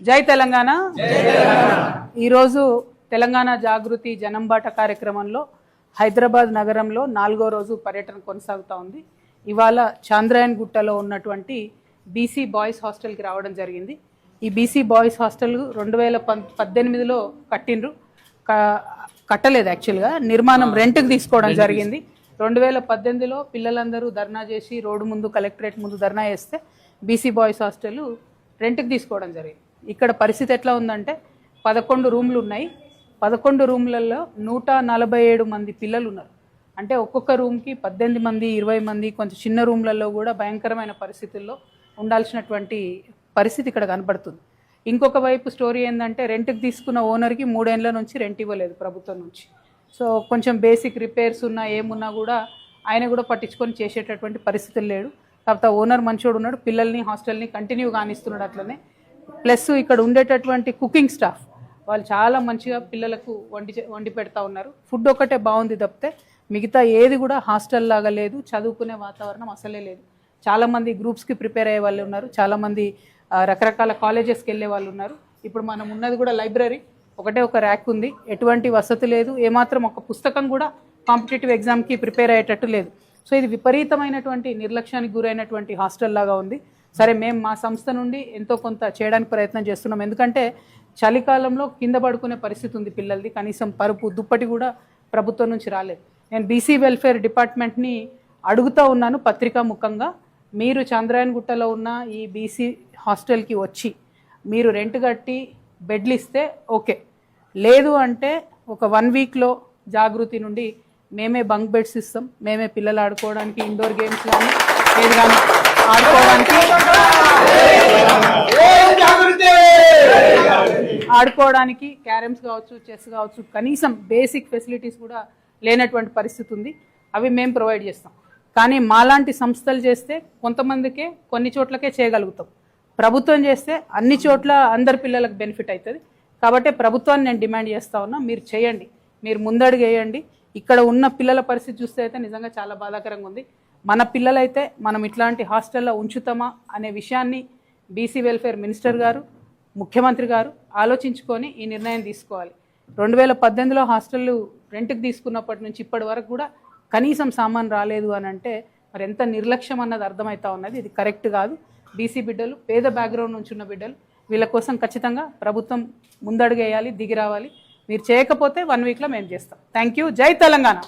జై తెలంగాణ. ఈరోజు తెలంగాణ జాగృతి జనంబాట కార్యక్రమంలో హైదరాబాద్ నగరంలో 4వ రోజు పర్యటన కొనసాగుతూ ఉంది. ఇవాళ చాంద్రాయన్ గుట్టలో ఉన్నటువంటి బీసీ బాయ్స్ హాస్టల్కి రావడం జరిగింది. ఈ బీసీ బాయ్స్ హాస్టల్ 2018లో కట్టలేదు, యాక్చువల్గా నిర్మాణం రెంట్కి తీసుకోవడం జరిగింది. 2018లో పిల్లలందరూ ధర్నా చేసి రోడ్డు ముందు కలెక్టరేట్ ముందు ధర్నా చేస్తే బీసీ బాయ్స్ హాస్టల్ రెంట్కి తీసుకోవడం జరిగింది. ఇక్కడ పరిస్థితి ఎట్లా ఉందంటే 11 రూమ్లు ఉన్నాయి. 11 రూమ్లలో 147 మంది పిల్లలు ఉన్నారు. అంటే ఒక్కొక్క రూమ్కి 18 మంది 20 మంది, కొంచెం చిన్న రూమ్లలో కూడా భయంకరమైన పరిస్థితుల్లో ఉండాల్సినటువంటి పరిస్థితి ఇక్కడ కనబడుతుంది. ఇంకొక వైపు స్టోరీ ఏంటంటే రెంట్కి తీసుకున్న ఓనర్కి 3 ఏళ్ల నుంచి రెంట్ ఇవ్వలేదు ప్రభుత్వం నుంచి. సో కొంచెం బేసిక్ రిపేర్స్ ఉన్నా ఏమున్నా కూడా ఆయన కూడా పట్టించుకొని చేసేటటువంటి పరిస్థితులు లేడు. కాకపోతే ఓనర్ మంచోడు ఉన్నాడు, పిల్లల్ని హాస్టల్ని కంటిన్యూ కానిస్తున్నాడు. అట్లనే ప్లస్ ఇక్కడ ఉండేటటువంటి కుకింగ్ స్టాఫ్ వాళ్ళు చాలా మంచిగా పిల్లలకు వండి పెడతా ఉన్నారు. ఫుడ్ ఒకటే బాగుంది తప్పితే మిగతా ఏది కూడా హాస్టల్ లాగా లేదు. చదువుకునే వాతావరణం అసలే లేదు. చాలామంది గ్రూప్స్కి ప్రిపేర్ అయ్యే వాళ్ళు ఉన్నారు, చాలామంది రకరకాల కాలేజెస్కి వెళ్ళే వాళ్ళు ఉన్నారు. ఇప్పుడు మనం ఉన్నది కూడా లైబ్రరీ, ఒకటే ఒక ర్యాక్ ఉంది, ఎటువంటి వసతి లేదు, ఏమాత్రం ఒక పుస్తకం కూడా కాంపిటేటివ్ ఎగ్జామ్కి ప్రిపేర్ అయ్యేటట్టు లేదు. సో ఇది విపరీతమైనటువంటి నిర్లక్ష్యానికి గురైనటువంటి హాస్టల్ లాగా ఉంది. సరే, మేము మా సంస్థ నుండి ఎంతో కొంత చేయడానికి ప్రయత్నం చేస్తున్నాం. ఎందుకంటే చలికాలంలో కింద పడుకునే పరిస్థితి ఉంది పిల్లలది, కనీసం పరుపు దుప్పటి కూడా ప్రభుత్వం నుంచి రాలేదు. నేను బీసీ వెల్ఫేర్ డిపార్ట్మెంట్ని అడుగుతూ ఉన్నాను పత్రికా ముఖంగా, మీరు చాంద్రాయన్ గుట్టలో ఉన్న ఈ బీసీ హాస్టల్కి వచ్చి మీరు రెంట్ కట్టి బెడ్లు ఇస్తే ఓకే, లేదు అంటే ఒక 1 వీక్లో జాగృతి నుండి మేమే బంక్ బెడ్స్ ఇస్తాం, మేమే పిల్లలు ఆడుకోవడానికి ఇండోర్ గేమ్స్ కానీ ఏది కానీ ఆడుకోవడానికి క్యారమ్స్ కావచ్చు, చెస్ కావచ్చు, కనీసం బేసిక్ ఫెసిలిటీస్ కూడా లేనటువంటి పరిస్థితి ఉంది. అవి మేము ప్రొవైడ్ చేస్తాం. కానీ మాలాంటి సంస్థలు చేస్తే కొంతమందికే కొన్ని చోట్లకే చేయగలుగుతాం. ప్రభుత్వం చేస్తే అన్ని చోట్ల అందరి పిల్లలకు బెనిఫిట్ అవుతుంది. కాబట్టి ప్రభుత్వాన్ని నేను డిమాండ్ చేస్తూ ఉన్నా, మీరు చేయండి, మీరు ముందడుగు వేయండి. ఇక్కడ ఉన్న పిల్లల పరిస్థితి చూస్తే అయితే నిజంగా చాలా బాధాకరంగా ఉంది. మన పిల్లలైతే మనం ఇట్లాంటి హాస్టల్లో ఉంచుతామా అనే విషయాన్ని బీసీ వెల్ఫేర్ మినిస్టర్ గారు, ముఖ్యమంత్రి గారు ఆలోచించుకొని ఈ నిర్ణయం తీసుకోవాలి. 2018లో హాస్టళ్ళు రెంట్కి తీసుకున్నప్పటి నుంచి ఇప్పటి వరకు కూడా కనీసం సామాన్ రాలేదు అని అంటే మరి ఎంత నిర్లక్ష్యం అన్నది అర్థమవుతా ఉన్నది. ఇది కరెక్ట్ కాదు. బీసీ బిడ్డలు, పేద బ్యాక్గ్రౌండ్ నుంచి ఉన్న బిడ్డలు, వీళ్ళ కోసం ఖచ్చితంగా ప్రభుత్వం ముందడుగేయాలి, దిగి రావాలి. మీరు చేయకపోతే 1 వీక్లో మేము చేస్తాం. Thank you. జై తెలంగాణ.